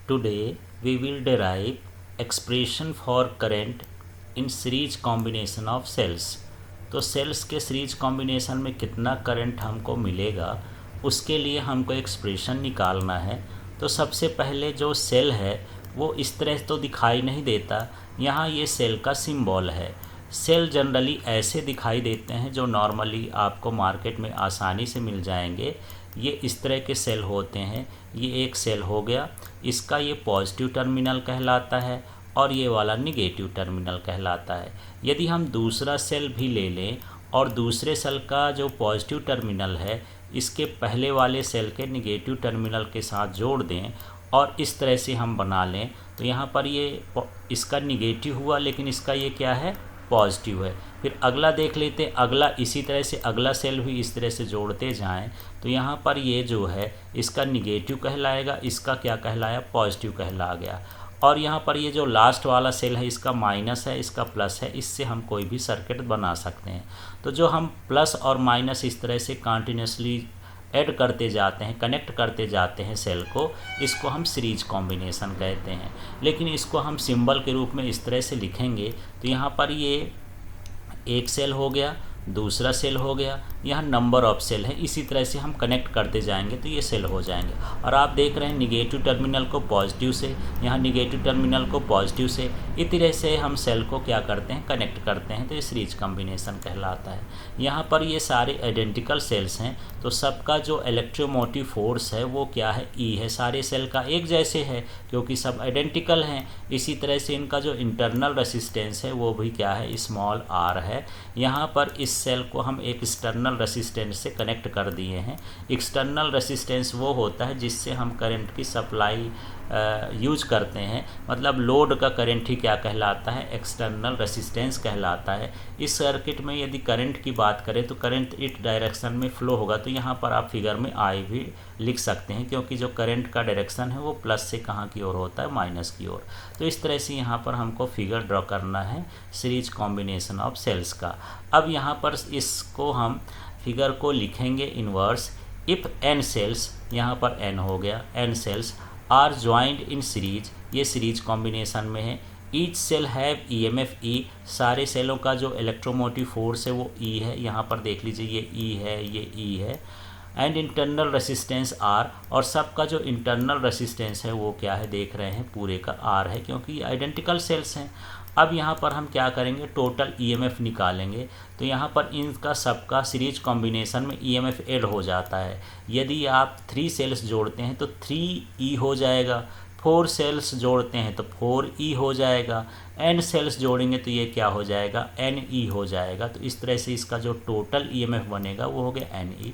Today we will derive expression for current in series combination of cells। तो sales के series combination में कितना current हमको मिलेगा उसके लिए हमको एक्सप्रेशन निकालना है। तो सबसे पहले जो सेल है वो इस तरह तो दिखाई नहीं देता, यहाँ ये सेल का सिंबल है। सेल जनरली ऐसे दिखाई देते हैं जो नॉर्मली आपको मार्केट में आसानी से मिल जाएंगे। ये इस तरह के सेल होते हैं। ये एक सेल हो गया, इसका ये पॉजिटिव टर्मिनल कहलाता है और ये वाला निगेटिव टर्मिनल कहलाता है। यदि हम दूसरा सेल भी ले लें और दूसरे सेल का जो पॉजिटिव टर्मिनल है इसके पहले वाले सेल के निगेटिव टर्मिनल के साथ जोड़ दें और इस तरह से हम बना लें, तो यहाँ पर ये इसका निगेटिव हुआ लेकिन इसका ये क्या है, पॉजिटिव है। फिर अगला देख लेते हैं, अगला इसी तरह से अगला सेल भी इस तरह से जोड़ते जाएं, तो यहाँ पर ये जो है इसका निगेटिव कहलाएगा, इसका क्या कहलाया, पॉजिटिव कहला गया। और यहाँ पर ये जो लास्ट वाला सेल है इसका माइनस है, इसका प्लस है। इससे हम कोई भी सर्किट बना सकते हैं। तो जो हम प्लस और माइनस इस तरह से कंटिन्यूसली ऐड करते जाते हैं, कनेक्ट करते जाते हैं सेल को, इसको हम सीरीज कॉम्बिनेशन कहते हैं। लेकिन इसको हम सिंबल के रूप में इस तरह से लिखेंगे, तो यहाँ पर ये एक सेल हो गया, दूसरा सेल हो गया, यहाँ नंबर ऑफ सेल है। इसी तरह से हम कनेक्ट करते जाएंगे तो ये सेल हो जाएंगे। और आप देख रहे हैं निगेटिव टर्मिनल को पॉजिटिव से, यहाँ निगेटिव टर्मिनल को पॉजिटिव से, इस तरह से हम सेल को क्या करते हैं, कनेक्ट करते हैं, तो ये सीरीज कॉम्बिनेशन कहलाता है। यहाँ पर ये सारे आइडेंटिकल सेल्स हैं, तो सबका जो इलेक्ट्रोमोटिव फोर्स है वो क्या है, ई है। सारे सेल का एक जैसे है क्योंकि सब आइडेंटिकल हैं। इसी तरह से इनका जो इंटरनल रेसिस्टेंस है वो भी क्या है, स्मॉल आर है। यहाँ पर इस सेल को हम एक एक्सटर्नल रेसिस्टेंस से कनेक्ट कर दिए हैं। एक्सटर्नल रेसिस्टेंस वो होता है जिससे हम करंट की सप्लाई यूज करते हैं, मतलब लोड का करंट ही क्या कहलाता है, एक्सटर्नल रेसिस्टेंस कहलाता है। इस सर्किट में यदि करंट की बात करें तो करंट इस डायरेक्शन में फ्लो होगा, तो यहाँ पर आप फिगर में आई भी लिख सकते हैं क्योंकि जो करंट का डायरेक्शन है वो प्लस से कहाँ की ओर होता है, माइनस की ओर। तो इस तरह से यहाँ पर हमको फिगर ड्रॉ करना है सीरीज कॉम्बिनेशन ऑफ सेल्स का। अब यहाँ पर इसको हम फिगर को लिखेंगे इनवर्स। इफ़ एन सेल्स, यहाँ पर एन हो गया, n cells are joint in series, ये सीरीज कॉम्बिनेशन में है। Each cell have EMF E, सारे सेलों का जो इलेक्ट्रोमोटिव फोर्स है वो ई है। यहाँ पर देख लीजिए ये ई है, ये ई है। एंड इंटरनल रेसिस्टेंस आर, और सबका जो इंटरनल रेसिस्टेंस है वो क्या है, देख रहे हैं पूरे का आर है क्योंकि आइडेंटिकल सेल्स हैं। अब यहाँ पर हम क्या करेंगे, टोटल ईएमएफ निकालेंगे। तो यहाँ पर इनका सबका सीरीज कॉम्बिनेशन में ईएमएफ ऐड हो जाता है। यदि आप 3 सेल्स जोड़ते हैं तो 3E हो जाएगा, 4 सेल्स जोड़ते हैं तो 4E हो जाएगा, n सेल्स जोड़ेंगे तो ये क्या हो जाएगा, NE हो जाएगा। तो इस तरह से इसका जो टोटल ईएमएफ बनेगा वो हो गया NE।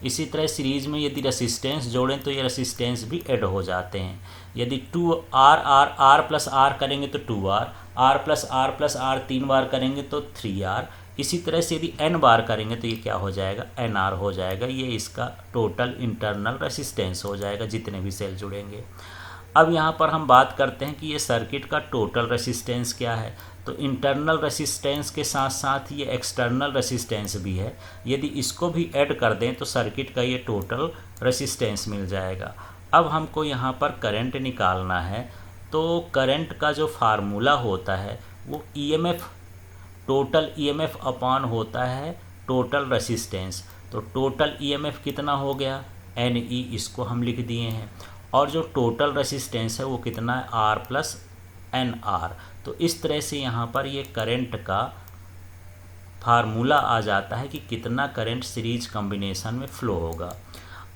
इसी तरह सीरीज में यदि रेसिस्टेंस जोड़ें तो ये रेसिस्टेंस भी ऐड हो जाते हैं। यदि 2R प्लस आर करेंगे तो 2R, R प्लस आर 3 बार करेंगे तो 3R। इसी तरह से यदि n बार करेंगे तो ये क्या हो जाएगा, NR हो जाएगा। ये इसका टोटल इंटरनल रेसिस्टेंस हो जाएगा जितने भी सेल जुड़ेंगे। अब यहाँ पर हम बात करते हैं कि ये सर्किट का टोटल रेसिस्टेंस क्या है। तो इंटरनल रेसिस्टेंस के साथ साथ ये एक्सटर्नल रेसिस्टेंस भी है। यदि इसको भी ऐड कर दें तो सर्किट का ये टोटल रेसिस्टेंस मिल जाएगा। अब हमको यहाँ पर करंट निकालना है, तो करंट का जो फार्मूला होता है वो ईएमएफ, टोटल ईएमएफ अपॉन होता है टोटल रेसिस्टेंस। तो टोटल ईएमएफ कितना हो गया, NE, इसको हम लिख दिए हैं। और जो टोटल रेसिस्टेंस है वो कितना है, R प्लस NR। तो इस तरह से यहाँ पर ये करंट का फार्मूला आ जाता है कि कितना करंट सीरीज कॉम्बिनेशन में फ्लो होगा।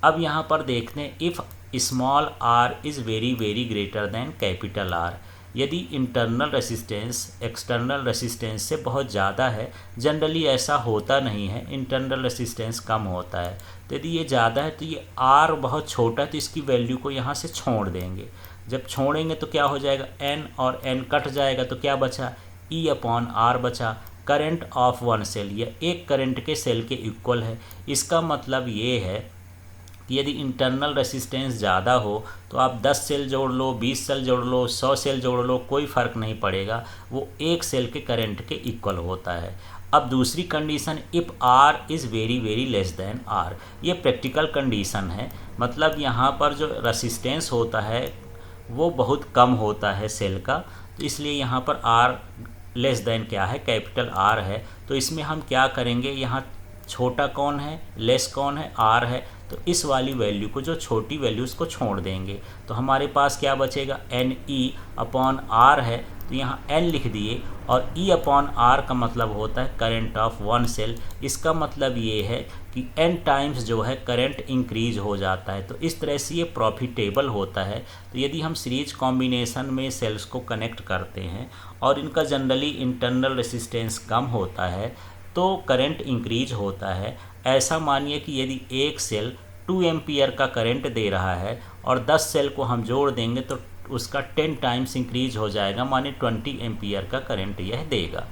अब यहाँ पर देखते हैं, if small r is very very greater than capital R, यदि इंटरनल रेसिस्टेंस एक्सटर्नल रेसिस्टेंस से बहुत ज़्यादा है, जनरली ऐसा होता नहीं है, इंटरनल रेसिस्टेंस कम होता है। तो यदि ये ज़्यादा है तो ये R बहुत छोटा है तो इसकी वैल्यू को यहाँ से छोड़ देंगे। जब छोड़ेंगे तो क्या हो जाएगा, n और n कट जाएगा तो क्या बचा, E अपॉन R बचा। करंट ऑफ वन सेल, यह एक करंट के सेल के इक्वल है। इसका मतलब ये है कि यदि इंटरनल रेसिस्टेंस ज़्यादा हो तो आप 10 सेल जोड़ लो, 20 सेल जोड़ लो, 100 सेल जोड़ लो, कोई फ़र्क नहीं पड़ेगा, वो एक सेल के करंट के इक्वल होता है। अब दूसरी condition, if R is very very less than R, ये प्रैक्टिकल कंडीशन है। मतलब यहाँ पर जो रेसिस्टेंस होता है वो बहुत कम होता है सेल का। तो इसलिए यहाँ पर आर लेस देन क्या है, कैपिटल आर है। तो इसमें हम क्या करेंगे, यहाँ छोटा कौन है, लेस कौन है, आर है। तो इस वाली वैल्यू को, जो छोटी वैल्यू, उसको छोड़ देंगे। तो हमारे पास क्या बचेगा, एन ई अपॉन आर है। तो यहाँ एन लिख दिए, और ई अपॉन आर का मतलब होता है करंट ऑफ वन सेल। इसका मतलब ये है कि एन टाइम्स जो है करंट इंक्रीज हो जाता है। तो इस तरह से ये प्रॉफिटेबल होता है। तो यदि हम सीरीज कॉम्बिनेशन में सेल्स को कनेक्ट करते हैं और इनका जनरली इंटरनल रेसिस्टेंस कम होता है तो करंट इंक्रीज होता है। ऐसा मानिए कि यदि एक सेल 2 एम्पियर का करंट दे रहा है और 10 सेल को हम जोड़ देंगे तो उसका 10 टाइम्स इंक्रीज हो जाएगा, माने 20 एम्पियर का करंट यह देगा।